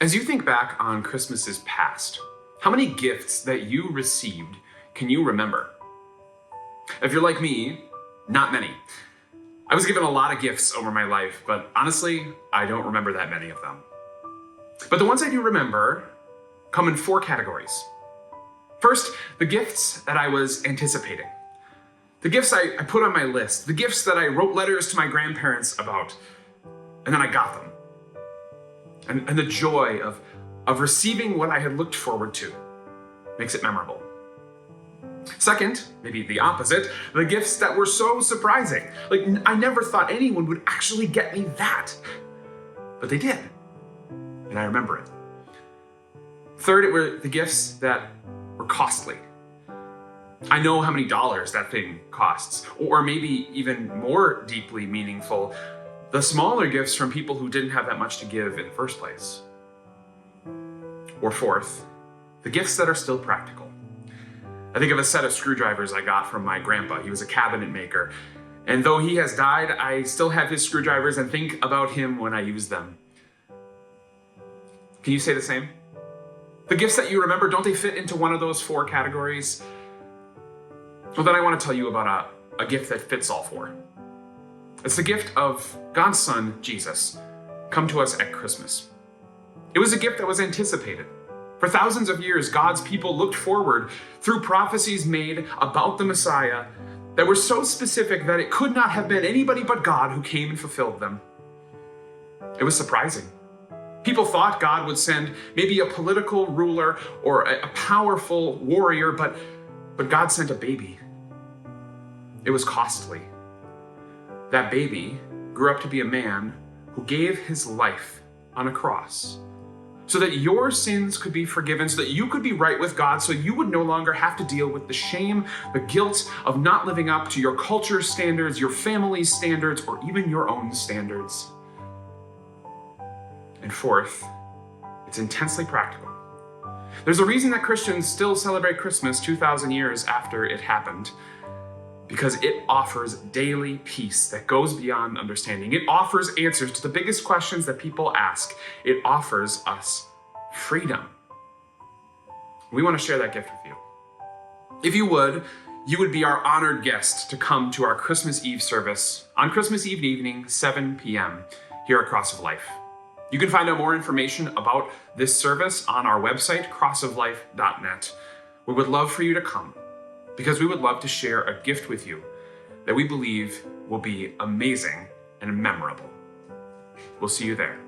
As you think back on Christmases past, how many gifts that you received can you remember? If you're like me, not many. I was given a lot of gifts over my life, but honestly, I don't remember that many of them. But the ones I do remember come in 4 categories. First, the gifts that I was anticipating. The gifts I put on my list, the gifts that I wrote letters to my grandparents about, and then I got them. And the joy of receiving what I had looked forward to makes it memorable. Second, maybe the opposite, the gifts that were so surprising. Like, I never thought anyone would actually get me that. But they did. And I remember it. Third, it were the gifts that were costly. I know how many dollars that thing costs, or maybe even more deeply meaningful, the smaller gifts from people who didn't have that much to give in the first place. Or fourth, the gifts that are still practical. I think of a set of screwdrivers I got from my grandpa. He was a cabinet maker. And though he has died, I still have his screwdrivers and think about him when I use them. Can you say the same? The gifts that you remember, don't they fit into one of those 4 categories? Well, then I want to tell you about a gift that fits all 4. It's the gift of God's Son, Jesus, come to us at Christmas. It was a gift that was anticipated. For thousands of years, God's people looked forward through prophecies made about the Messiah that were so specific that it could not have been anybody but God who came and fulfilled them. It was surprising. People thought God would send maybe a political ruler or a powerful warrior, but God sent a baby. It was costly. That baby grew up to be a man who gave his life on a cross so that your sins could be forgiven, so that you could be right with God, so you would no longer have to deal with the shame, the guilt of not living up to your culture's standards, your family's standards, or even your own standards. And fourth, it's intensely practical. There's a reason that Christians still celebrate Christmas 2,000 years after it happened, because it offers daily peace that goes beyond understanding. It offers answers to the biggest questions that people ask. It offers us freedom. We want to share that gift with you. If you would be our honored guest to come to our Christmas Eve service on Christmas Eve evening, 7 p.m. here at Cross of Life. You can find out more information about this service on our website, crossoflife.net. We would love for you to come, because we would love to share a gift with you that we believe will be amazing and memorable. We'll see you there.